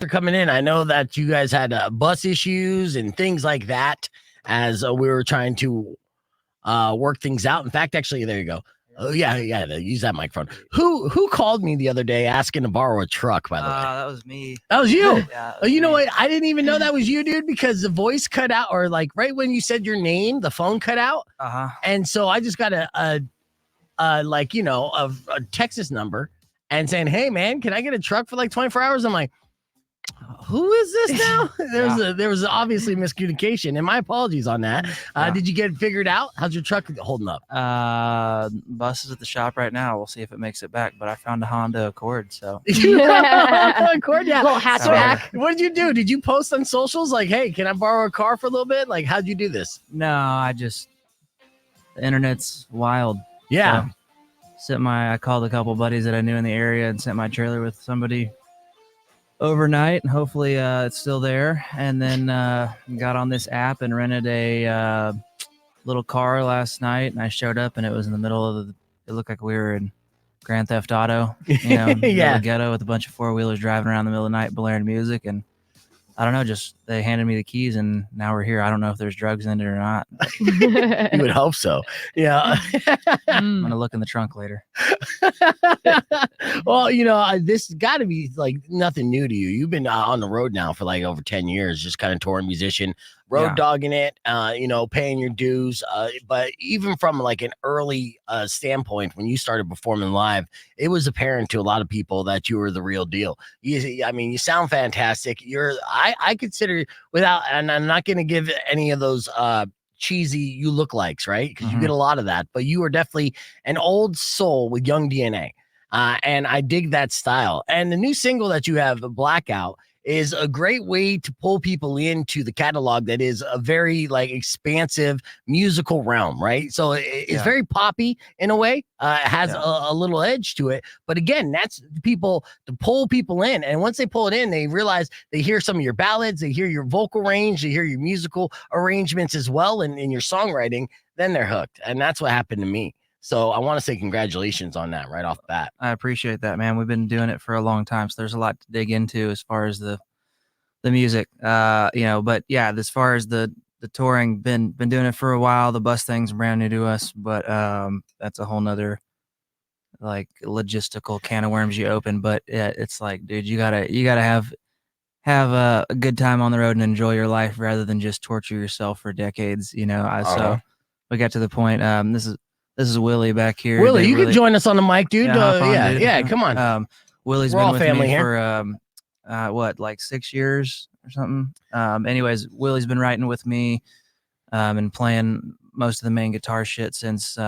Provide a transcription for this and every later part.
for coming in. I know that you guys had bus issues and things like that as we were trying to work things out. In fact, actually, there you go. Oh yeah, use that microphone. Who called me the other day asking to borrow a truck? By the way, that was me. That was you. Yeah, Oh, you know what? I didn't even know that was you, dude, because the voice cut out, or like right when you said your name, the phone cut out. And so I just got a Texas number and saying, "Hey man, can I get a truck for like 24 hours?" I'm like, who is this now? There was obviously miscommunication, and my apologies on that. Did you get it figured out? How's your truck holding up? Bus is at the shop right now. We'll see if it makes it back. But I found a Honda Accord, so Accord, yeah. Little hatchback. What did you do? Did you post on socials like, "Hey, can I borrow a car for a little bit?" Like, how'd you do this? No, the internet's wild. Yeah. So, I called a couple buddies that I knew in the area and sent my trailer with somebody overnight, and hopefully it's still there. And then got on this app and rented a little car last night, and I showed up and it was in the middle of it looked like we were in Grand Theft Auto, Yeah, ghetto with a bunch of four-wheelers driving around the middle of the night blaring music. And I don't know, just they handed me the keys and now we're here. I don't know if there's drugs in it or not. You would hope so. Yeah. I'm gonna look in the trunk later. Well, this got to be like nothing new to you. You've been on the road now for like over 10 years, just kind of touring musician, road dogging it, paying your dues. But even from like an early standpoint, when you started performing live, it was apparent to a lot of people that you were the real deal. You sound fantastic. I consider, without, and I'm not going to give any of those cheesy you look likes, right? Because you get a lot of that, but you are definitely an old soul with young DNA. And I dig that style. And the new single that you have, Blackout, is a great way to pull people into the catalog that is a very like expansive musical realm, right? So it's very poppy in a way. It has a little edge to it. But again, that's people to pull people in. And once they pull it in, they realize they hear some of your ballads, they hear your vocal range, they hear your musical arrangements as well, and in your songwriting, then they're hooked. And that's what happened to me. So I want to say congratulations on that right off the bat. I appreciate that, man. We've been doing it for a long time, so there's a lot to dig into as far as the music. But yeah, as far as the touring, been doing it for a while. The bus thing's brand new to us, but that's a whole nother like logistical can of worms you open. But yeah, it's like, dude, you gotta have a good time on the road and enjoy your life rather than just torture yourself for decades. So we got to the point. This is Willie back here. Willie, you can join us on the mic, dude. Dude. Come on. Willie's been with me for like 6 years or something. Anyways, Willie's been writing with me and playing most of the main guitar shit since. We're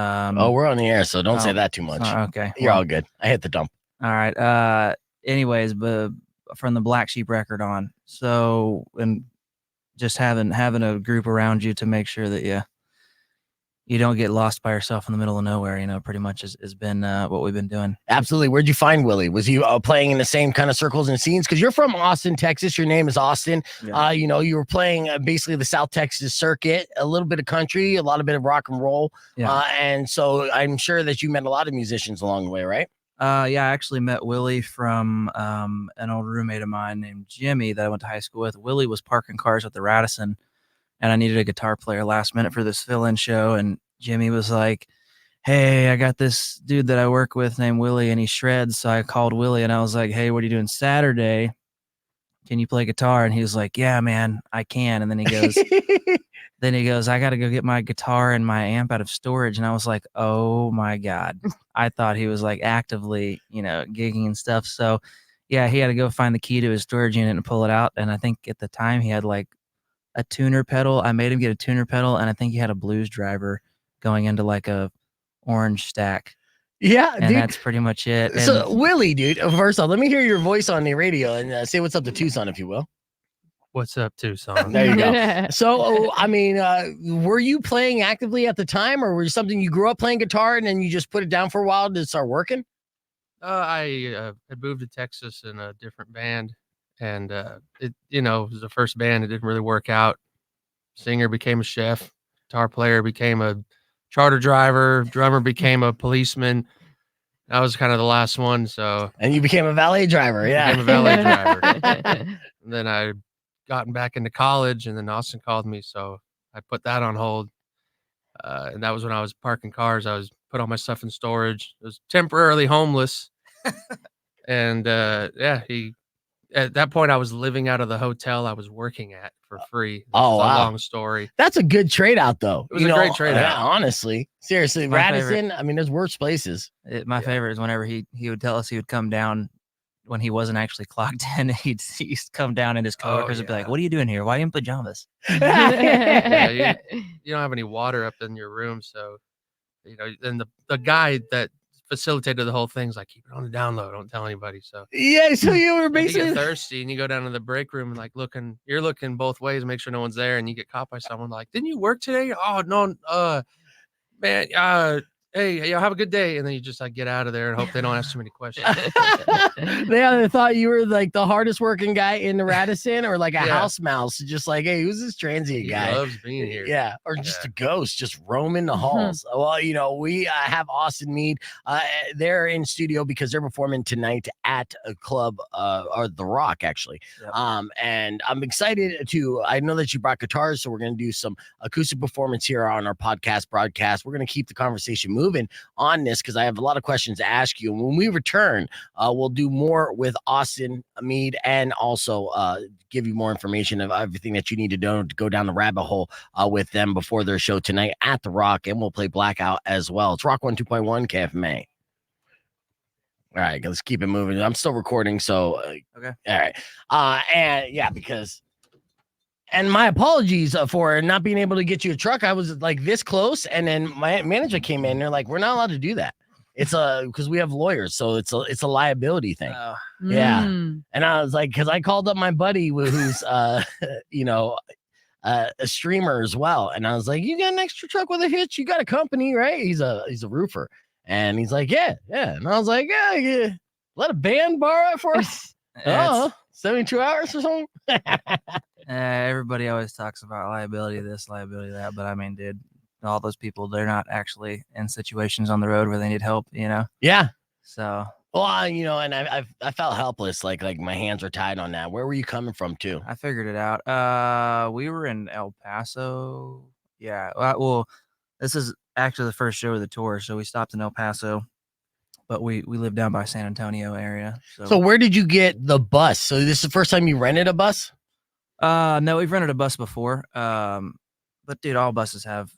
on the air, so don't say that too much. Okay, you're all good. I hit the dump. All right. Anyways, but from the Black Sheep record on, so and just having a group around you to make sure that you don't get lost by yourself in the middle of nowhere, pretty much has been what we've been doing. Absolutely. Where'd you find Willie? Was he playing in the same kind of circles and scenes? Because you're from Austin, Texas. Your name is Austin. Yeah. You were playing basically the South Texas circuit, a little bit of country, a lot of bit of rock and roll. Yeah. And so I'm sure that you met a lot of musicians along the way, right? I actually met Willie from an old roommate of mine named Jimmy that I went to high school with. Willie was parking cars at the Radisson, and I needed a guitar player last minute for this fill-in show. And Jimmy was like, "Hey, I got this dude that I work with named Willie and he shreds." So I called Willie and I was like, "Hey, what are you doing Saturday? Can you play guitar?" And he was like, "Yeah, man, I can." And then he goes, "I got to go get my guitar and my amp out of storage." And I was like, "Oh my God." I thought he was like actively, gigging and stuff. So yeah, he had to go find the key to his storage unit and pull it out. And I think at the time he had like a tuner pedal. I made him get a tuner pedal, and I think he had a blues driver going into like a orange stack. Yeah, and dude, that's pretty much it. So Willie, dude, first off, let me hear your voice on the radio and say what's up to Tucson, if you will. What's up, Tucson? There you go. So, were you playing actively at the time, or was it something you grew up playing guitar and then you just put it down for a while to start working? I had moved to Texas in a different band. And it was the first band. It didn't really work out. Singer became a chef. Guitar player became a charter driver. Drummer became a policeman. I was kind of the last one, so And you became a valet driver. Yeah. became a valet driver. And then I gotten back into college, and then Austin called me, so I put that on hold. And that was when I was parking cars. I was put all my stuff in storage. I was temporarily homeless, and he. At that point, I was living out of the hotel I was working at for free. This Oh, is wow. a long story. That's a good trade out, though. It was a great trade Yeah, out. honestly. Seriously, My Radisson, I mean, there's worse places. My favorite is whenever he would tell us he would come down when he wasn't actually clocked in. He'd come down and his coworkers would be like, "What are you doing here? Why are you in pajamas?" Yeah, you don't have any water up in your room, so and the guy that facilitated the whole thing's like, keep it on the down low, don't tell anybody. So Yeah, so you were you basically get thirsty and you go down to the break room and like you're looking both ways, make sure no one's there, and you get caught by someone like, didn't you work today? Oh no, man, hey, y'all have a good day, and then you just like get out of there and hope they don't ask too many questions. they either thought you were like the hardest working guy in the Radisson or like a Yeah. house mouse, just like, hey, who's this transient He guy? loves being here. Yeah, or just Yeah. a ghost just roaming the halls. Well, we have Austin Meade. They're in studio because they're performing tonight at a club or the Rock, actually. Yep. And I'm excited I know that you brought guitars, so we're going to do some acoustic performance here on our podcast broadcast. We're going to keep the conversation moving on this because I have a lot of questions to ask you. And when we return, we'll do more with Austin Meade and also give you more information of everything that you need to know to go down the rabbit hole with them before their show tonight at the Rock, and we'll play Blackout as well. It's Rock 102.1 KFMA. All right, let's keep it moving. I'm still recording, so Okay. All right, and yeah, and my apologies for not being able to get you a truck. I was like this close, and then my manager came in. And they're like, "We're not allowed to do that. It's because we have lawyers, so it's a liability thing." Yeah. And I was like, because I called up my buddy who's a streamer as well, and I was like, "You got an extra truck with a hitch? You got a company, right?" He's a roofer, and he's like, "Yeah." And I was like, "Yeah. Let a band borrow it for us." 72 hours or something. Everybody always talks about liability this, liability that, but I mean, dude, all those people, they're not actually in situations on the road where they need help, Yeah. So, well, and I felt helpless, like my hands were tied on that. Where were you coming from too? I figured it out. We were in El Paso. Yeah. Well, this is actually the first show of the tour, so we stopped in El Paso, but we live down by San Antonio area. So where did you get the bus? So this is the first time you rented a bus? No, we've rented a bus before. But dude, all buses have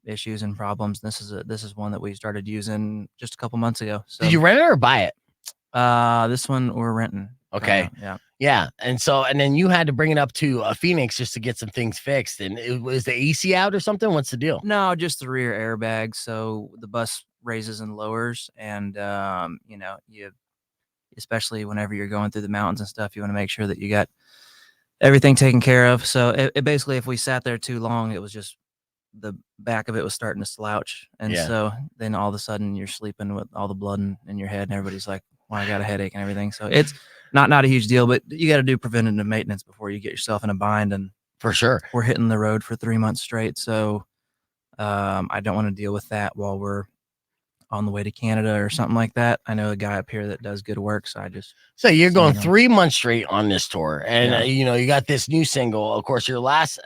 issues and problems. This is one that we started using just a couple months ago. So did you rent it or buy it? This one we're renting. Okay. Yeah. And then you had to bring it up to Phoenix just to get some things fixed. And it was the AC out or something? What's the deal? No, just the rear airbag. So the bus raises and lowers, and you, especially whenever you're going through the mountains and stuff, you want to make sure that you got everything taken care of. So it basically, if we sat there too long, it was just the back of it was starting to slouch, and so then all of a sudden you're sleeping with all the blood in your head, and everybody's like, "Well, I got a headache," and everything. So it's not a huge deal, but you got to do preventative maintenance before you get yourself in a bind. And for sure, we're hitting the road for 3 months straight, so I don't want to deal with that while we're on the way to Canada or something like that. I know a guy up here that does good work, so you're going 3 months straight on this tour, and you got this new single. Of course, your last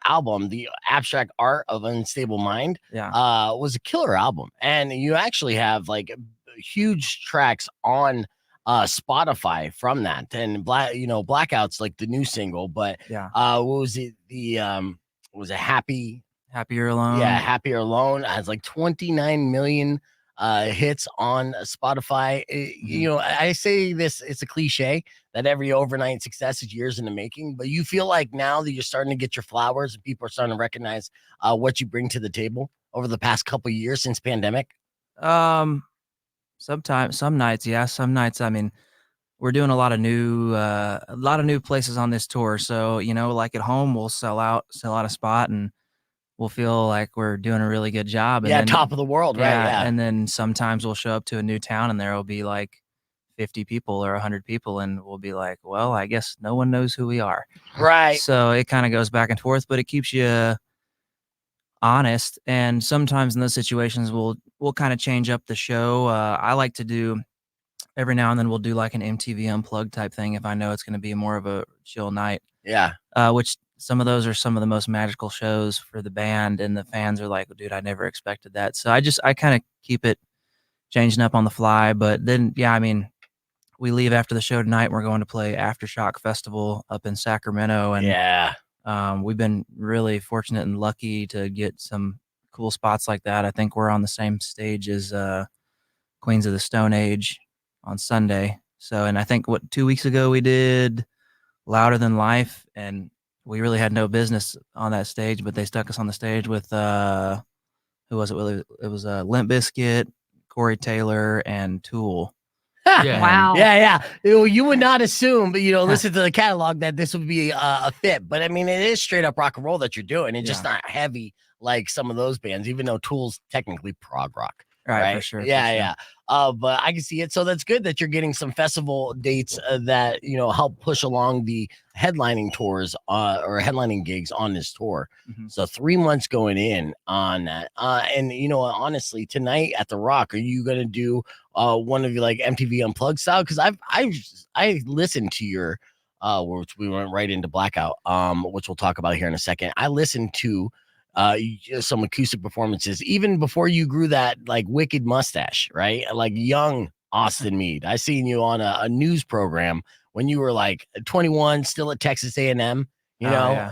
album, The Abstract Art of Unstable Mind, was a killer album, and you actually have like huge tracks on Spotify from that. And Blackout's like the new single, but what was it? Was it Happier Alone? Yeah, Happier Alone has like 29 million hits on Spotify. I say this, it's a cliche that every overnight success is years in the making, but you feel like now that you're starting to get your flowers and people are starting to recognize what you bring to the table over the past couple of years since pandemic? Sometimes, some nights, yeah. Some nights, I mean, we're doing a lot of new places on this tour. So, like at home, we'll sell out a spot, and we'll feel like we're doing a really good job. And then, top of the world, right? Yeah. And then sometimes we'll show up to a new town, and there will be like 50 people or 100 people, and we'll be like, well, I guess no one knows who we are. Right. So it kind of goes back and forth, but it keeps you honest. And sometimes in those situations, we'll we'll kind of change up the show. I like to do every now and then we'll do like an MTV Unplugged type thing if I know it's going to be more of a chill night. Yeah. Which some of those are some of the most magical shows for the band, and the fans are like, dude, I never expected that. So I kind of keep it changing up on the fly. But then, yeah, I mean, we leave after the show tonight. And we're going to play Aftershock Festival up in Sacramento, and Yeah. we've been really fortunate and lucky to get some cool spots like that. I think we're on the same stage as Queens of the Stone Age on Sunday. So, and I think 2 weeks ago we did Louder Than Life, and we really had no business on that stage, but they stuck us on the stage with who was it? It was Limp Bizkit, Corey Taylor, and Tool. Yeah. Wow. Yeah. You would not assume, but listen to the catalog that this would be a fit. But I mean, it is straight up rock and roll that you're doing. It's just not heavy like some of those bands, even though Tool's technically prog rock. Right, for sure. Yeah. But I can see it. So that's good that you're getting some festival dates that help push along the headlining tours or headlining gigs on this tour. Mm-hmm. So 3 months going in on that. And honestly, tonight at the Rock, are you gonna do one of your like MTV Unplugged style? Because I listened to your which we went right into Blackout, which we'll talk about here in a second. I listened to some acoustic performances even before you grew that like wicked mustache, right? Like young Austin Meade. I seen you on a news program when you were like 21, still at Texas A&M,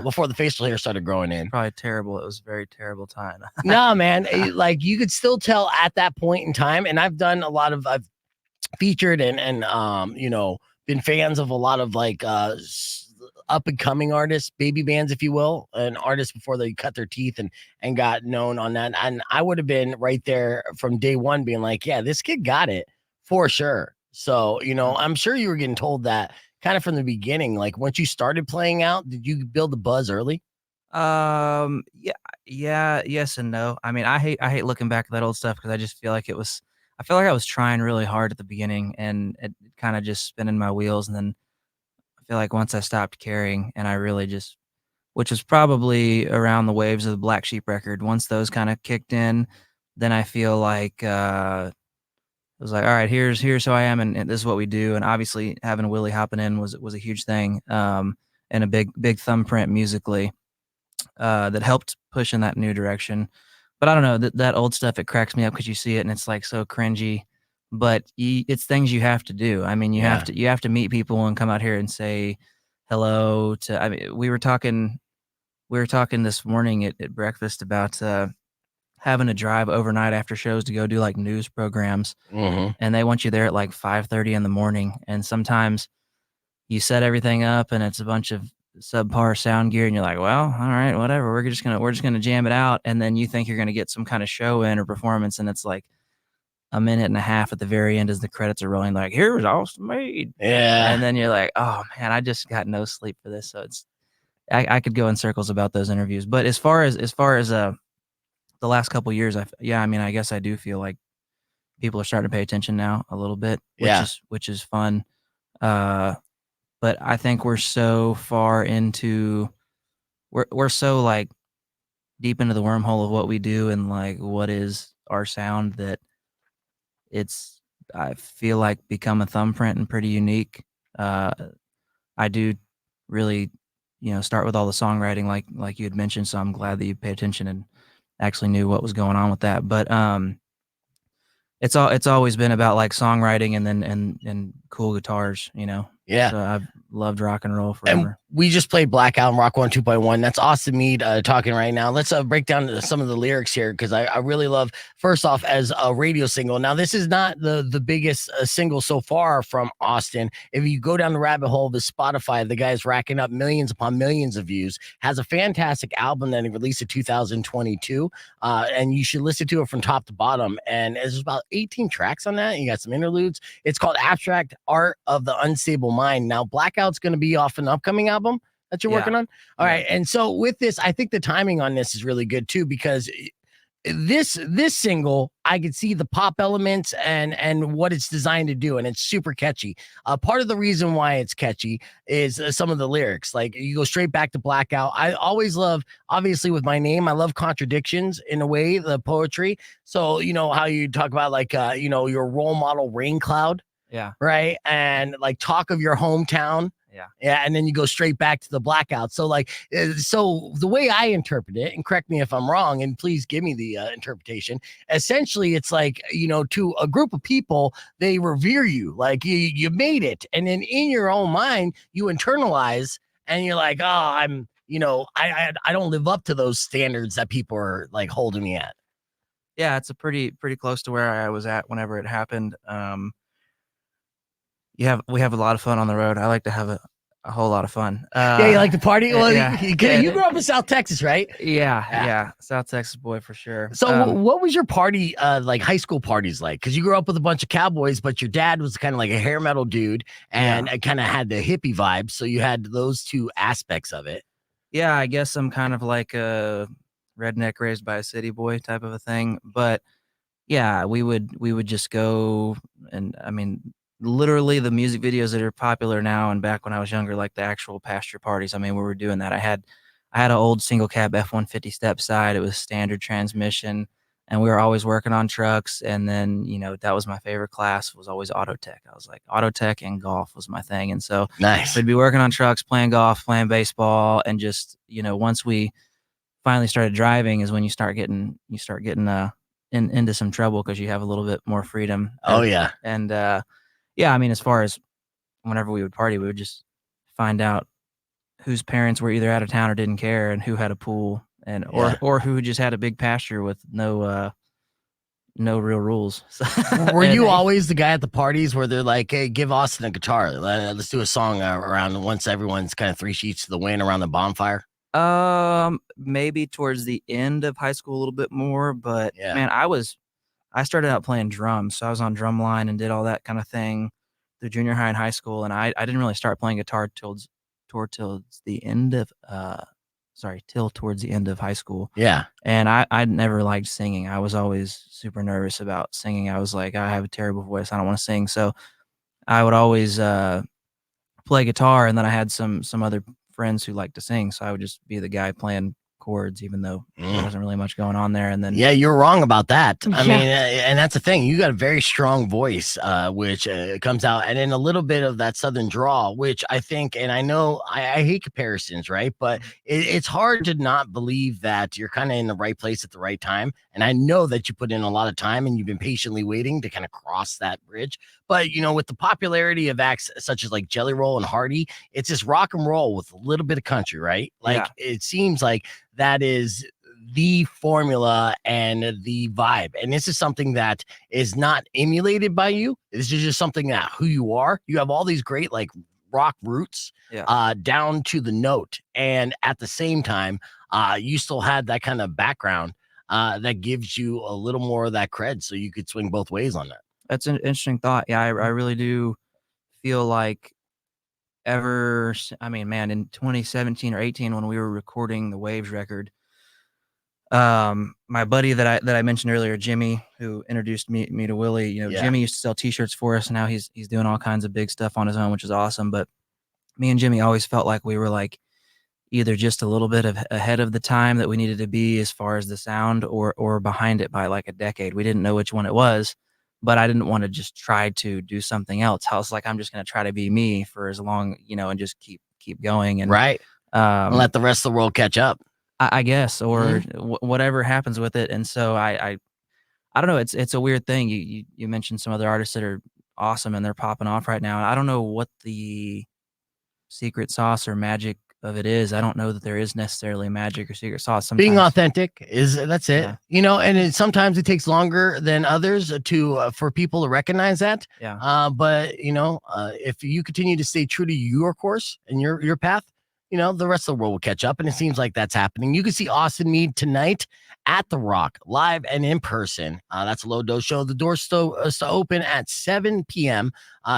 before the facial hair started growing in. Probably terrible. It was a very terrible time. No, man, like you could still tell at that point in time. And I've featured and been fans of a lot of like up and coming artists, baby bands, if you will, and artists before they cut their teeth and got known on that. And I would have been right there from day one being like, yeah, this kid got it for sure. So, I'm sure you were getting told that kind of from the beginning. Like once you started playing out, did you build the buzz early? Yes and no. I mean, I hate looking back at that old stuff because I just feel like I feel like I was trying really hard at the beginning and it kind of just spinning my wheels. And then I feel like once I stopped caring and I really just, which was probably around the waves of the Black Sheep record, once those kind of kicked in, then I feel like it was like, all right, here's who I am and this is what we do. And obviously having Willie hopping in was a huge thing, and a big thumbprint musically that helped push in that new direction. But I don't know, that old stuff, it cracks me up because you see it and it's like so cringy. But it's things you have to do. I mean, you have to meet people and come out here and say hello to. I mean, we were talking this morning at breakfast about having to drive overnight after shows to go do like news programs, and they want you there at like 5:30 in the morning. And sometimes you set everything up and it's a bunch of subpar sound gear, and you're like, well, all right, whatever. We're just gonna jam it out, and then you think you're gonna get some kind of show in or performance, and it's like a minute and a half at the very end as the credits are rolling, like, here's Austin Meade. Yeah. And then you're like, oh man, I just got no sleep for this. So I could go in circles about those interviews. But as far as the last couple of years, I mean, I guess I do feel like people are starting to pay attention now a little bit, which is fun. But I think we're so far into, we're so like deep into the wormhole of what we do and like what is our sound that I feel like become a thumbprint and pretty unique. I do really, start with all the songwriting like you had mentioned. So I'm glad that you paid attention and actually knew what was going on with that. But it's always been about like songwriting and then and cool guitars, Yeah. So I've loved rock and roll forever. And we just played Blackout and Rock 1 2.1. That's Austin Meade talking right now. Let's break down some of the lyrics here because I really love, first off, as a radio single. Now, this is not the biggest single so far from Austin. If you go down the rabbit hole of his Spotify, the guy's racking up millions upon millions of views, has a fantastic album that he released in 2022, and you should listen to it from top to bottom. And there's about 18 tracks on that. You got some interludes. It's called Abstract Art of the Unstable Mind. Now, Blackout's going to be off an upcoming album that you're working on. All right. And so with this, I think the timing on this is really good too, because this single, I could see the pop elements and what it's designed to do, and it's super catchy. Part of the reason why it's catchy is some of the lyrics. Like you go straight back to Blackout. I always love, obviously, with my name, I love contradictions in a way, the poetry. So you know how you talk about like your role model Rain Cloud. Yeah. Right. And like talk of your hometown. Yeah. Yeah. And then you go straight back to the Blackout. So like, so the way I interpret it, and correct me if I'm wrong, and please give me the interpretation. Essentially, it's like, to a group of people, they revere you, like you made it. And then in your own mind, you internalize and you're like, oh, I'm, I don't live up to those standards that people are like holding me at. Yeah. It's a pretty close to where I was at whenever it happened. We have a lot of fun on the road. I like to have a whole lot of fun. Yeah, you like to party? Well, yeah. you grew up in South Texas, right? Yeah. South Texas boy for sure. So what was your party, like high school parties like? Because you grew up with a bunch of cowboys, but your dad was kind of like a hair metal dude and kind of had the hippie vibe. So you had those two aspects of it. Yeah, I guess I'm kind of like a redneck raised by a city boy type of a thing. But yeah, we would just go, and I mean, literally the music videos that are popular now and back when I was younger, like the actual pasture parties. I mean, we were doing that. I had an old single cab F-150 step side. It was standard transmission, and we were always working on trucks. And then, that was my favorite class, was always auto tech. I was like, auto tech and golf was my thing. And so nice. We'd be working on trucks, playing golf, playing baseball, and just, once we finally started driving is when you start getting into some trouble because you have a little bit more freedom. Oh yeah. And yeah, I mean, as far as whenever we would party, we would just find out whose parents were either out of town or didn't care, and who had a pool, and or who just had a big pasture with no real rules. So, were you always the guy at the parties where they're like, "Hey, give Austin a guitar. Let's do a song around once everyone's kind of 3 sheets to the wind around the bonfire"? Maybe towards the end of high school a little bit more, but Yeah. man, I started out playing drums, so I was on drum line and did all that kind of thing through junior high and high school, and I didn't really start playing guitar till towards the end of high school. Yeah. And I never liked singing. I was always super nervous about singing. I was like, I have a terrible voice. I don't want to sing. So I would always play guitar, and then I had some other friends who liked to sing, so I would just be the guy playing chords, even though there wasn't really much going on there. And then you're wrong about that. I mean, and that's the thing. You got a very strong voice, which comes out, and then a little bit of that southern drawl, which I think, and I know I hate comparisons, right? But it's hard to not believe that you're kind of in the right place at the right time. And I know that you put in a lot of time and you've been patiently waiting to kind of cross that bridge. But with the popularity of acts such as like Jelly Roll and Hardy, it's just rock and roll with a little bit of country, right? Like it seems like that is the formula and the vibe. And this is something that is not emulated by you. This is just something that who you are. You have all these great like rock roots down to the note. And at the same time, you still had that kind of background that gives you a little more of that cred. So you could swing both ways on that. That's an interesting thought. Yeah, I really do feel like in 2017 or 18 when we were recording the Waves record, my buddy that I mentioned earlier, Jimmy, who introduced me to Willie, Jimmy used to sell t-shirts for us, and now he's doing all kinds of big stuff on his own, which is awesome. But me and Jimmy always felt like we were like either just a little bit ahead of the time that we needed to be as far as the sound, or behind it by like a decade. We didn't know which one it was, but I didn't want to just try to do something else. I was like, I'm just going to try to be me for as long, and just keep going. And right. Let the rest of the world catch up, I guess, or whatever happens with it. And so I don't know. It's a weird thing. You mentioned some other artists that are awesome and they're popping off right now. I don't know what the secret sauce or magic of it is. I don't know that there is necessarily magic or secret sauce. Sometimes being authentic that's it. And sometimes it takes longer than others to for people to recognize that. But if you continue to stay true to your course and your path, the rest of the world will catch up. And it seems like that's happening. You can see Austin Meade tonight at the Rock, live and in person. That's a Low Dose show. The doors still open at 7 p.m.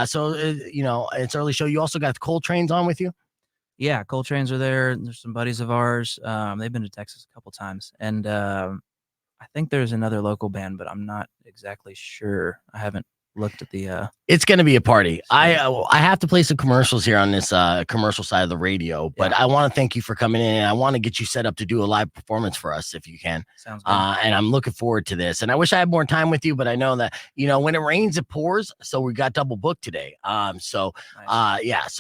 So it's early show. You also got the Coltrane's on with you. Yeah, Coltrane's are there. There's some buddies of ours. They've been to Texas a couple times, and I I think there's another local band, but I'm not exactly sure. I haven't looked at the It's going to be a party. I have to play some commercials here on this commercial side of the radio, but I want to thank you for coming in, and I want to get you set up to do a live performance for us if you can. Sounds good. And I'm looking forward to this. And I wish I had more time with you, but I know that, you know, when it rains, it pours. So we got double booked today. Nice. So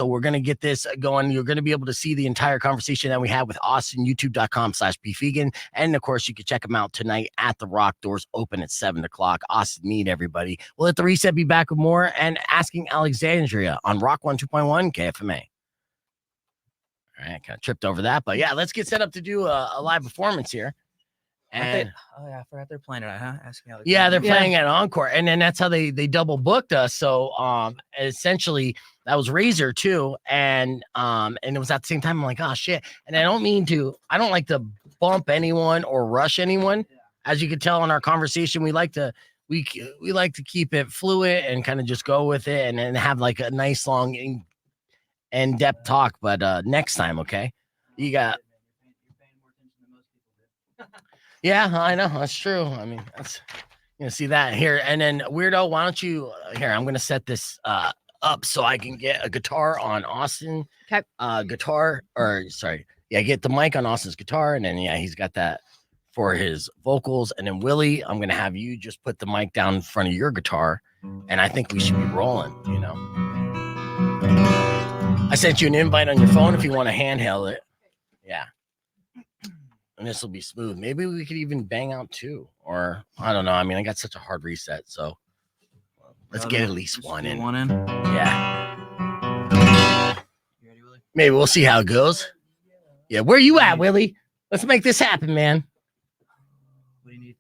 we're going to get this going. You're going to be able to see the entire conversation that we had with Austin, youtube.com/beefvegan. And of course, you can check them out tonight at the Rock. Doors open at 7:00. Austin Meade, everybody. We'll let the reset be back with more and Asking Alexandria on Rock 102.1 KFMA. All right, kind of tripped over that, but yeah, let's get set up to do a live performance here. And I forgot they're playing it, huh? Asking Alexandria. yeah, they're playing at Encore, and then that's how they double booked us. So essentially that was Razor too, and it was at the same time. I'm like, oh shit, and I don't like to bump anyone or rush anyone. As you can tell in our conversation, we like to keep it fluid and kind of just go with it and then have like a nice long in-depth talk. But next time, okay? You got. Yeah, I know. That's true. I mean, that's see that here. And then Weirdo, why don't you here? I'm gonna set this up so I can get a guitar on Austin. Okay. Get the mic on Austin's guitar, and then he's got that for his vocals. And then Willie, I'm gonna have you just put the mic down in front of your guitar, and I think we should be rolling, you know. I sent you an invite on your phone if you want to handheld it. Yeah. And this will be smooth. Maybe we could even bang out two, or I don't know. I mean, I got such a hard reset, so let's get at least one in. Yeah. You ready, Willie? Maybe we'll see how it goes. Yeah, where you at, Willie? Let's make this happen, man. What do you need?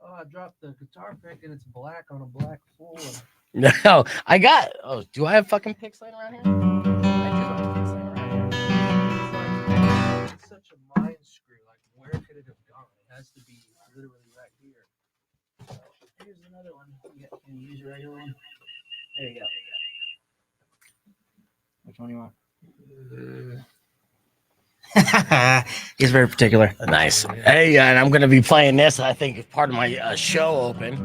Oh, I dropped the guitar pick and it's black on a black floor. No, I got. Oh, do I have fucking picks laying around here? I do have picks laying around here. It's such a mind screw. Like, where could it have gone? It has to be literally right here. Here's another one. Can you use your regular one? There you go. Which one do you want? He's very particular. Nice. Hey, and I'm gonna be playing this. I think it's part of my show open.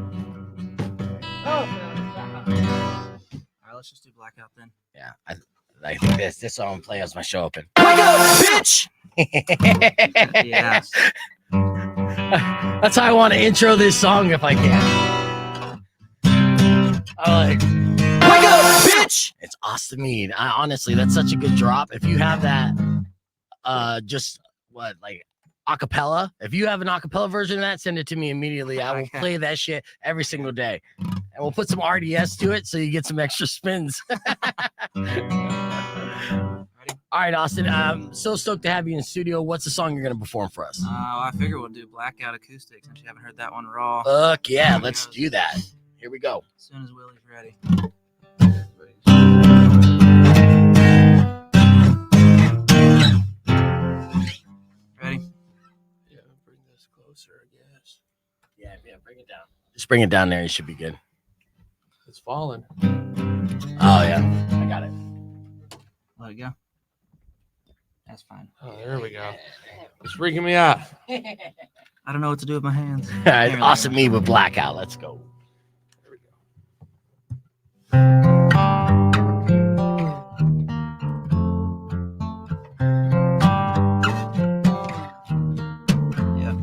All right, let's just do Blackout then. Yeah, I think this song play as my show open. Wake up, bitch! Yes. That's how I want to intro this song if I can. I like, wake up, bitch! It's Austin Meade. Honestly, that's such a good drop. If you have that, acapella. If you have an acapella version of that, send it to me immediately. I will play that shit every single day. And we'll put some RDS to it so you get some extra spins. All right, Austin. I'm so stoked to have you in the studio. What's the song you're going to perform for us? I figure we'll do Blackout Acoustic since you haven't heard that one raw. Fuck yeah, let's do that. Here we go. As soon as Willie's ready. Ready? Yeah, bring this closer, I guess. Yeah, bring it down. Just bring it down there. You should be good. It's falling. Oh, yeah. I got it. Let it go. That's fine. Oh, there we go. It's freaking me out. I don't know what to do with my hands. All right, Awesome Me with Blackout. Let's go. There we go. Yeah.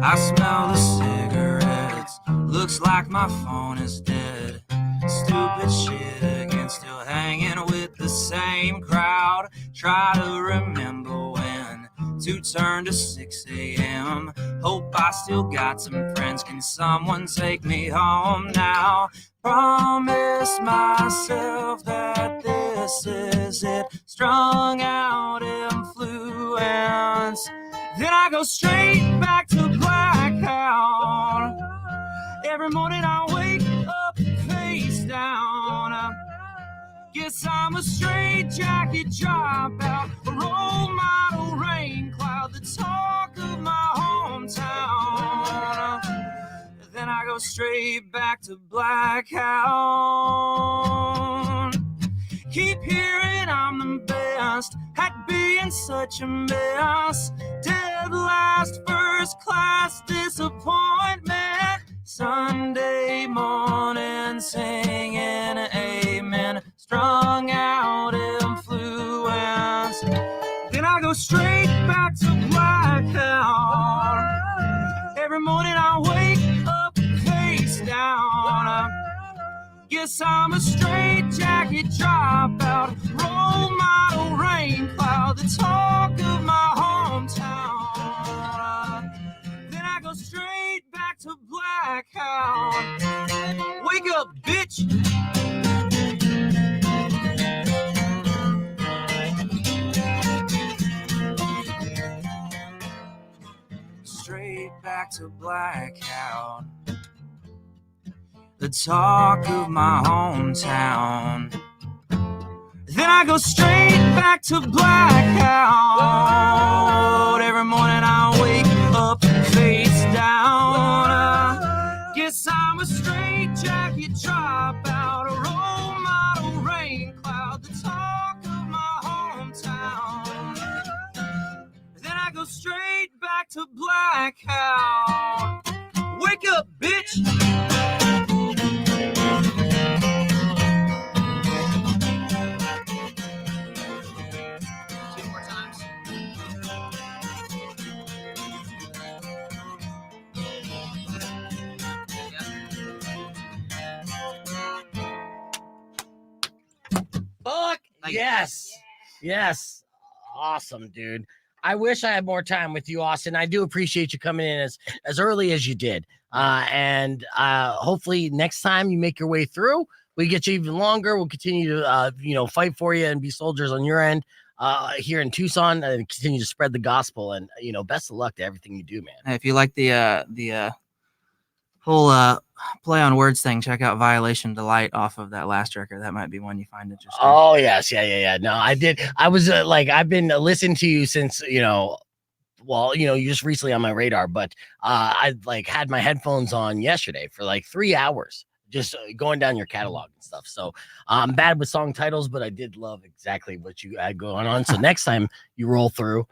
I smell the cigarettes. Looks like my phone is dead. Stupid shit again, still hanging with the same crowd. Try to remember when to turn to 6 a.m. Hope I still got some friends. Can someone take me home now? Promise myself that this is it. Strung out influence. Then I go straight back to blackout. Every morning I wake up face down. Guess I'm a straight jacket dropout, a role model rain cloud, the talk of my hometown. Then I go straight back to blackout. Keep hearing I'm the best at being such a mess. Dead last, first class disappointment. Sunday morning singing amen. Strung out influence. Then I go straight back to blackout. Every morning I wake up face down. Guess I'm a straight jacket dropout, role model rain cloud, the talk of my hometown. Then I go straight back to blackout. Wake up, bitch. Straight back to blackout. The talk of my hometown. Then I go straight back to blackout. Every morning I wake up face down. Guess I'm a straight jacket dropout, a role model rain cloud, the talk of my hometown. Then I go straight back to blackout. Wake up, bitch. Fuck yes. Yes. Awesome, dude. I wish I had more time with you, Austin. I do appreciate you coming in as early as you did. And hopefully next time you make your way through, we get you even longer. We'll continue to fight for you and be soldiers on your end here in Tucson and continue to spread the gospel. And best of luck to everything you do, man. If you like the whole play on words thing, check out Violation Delight off of that last record. That might be one you find interesting. Oh yes, yeah. No, I did. I was I've been listening to you since you're just recently on my radar, but I had my headphones on yesterday for 3 hours, just going down your catalog and stuff. So I'm bad with song titles, but I did love exactly what you had going on. So next time you roll through,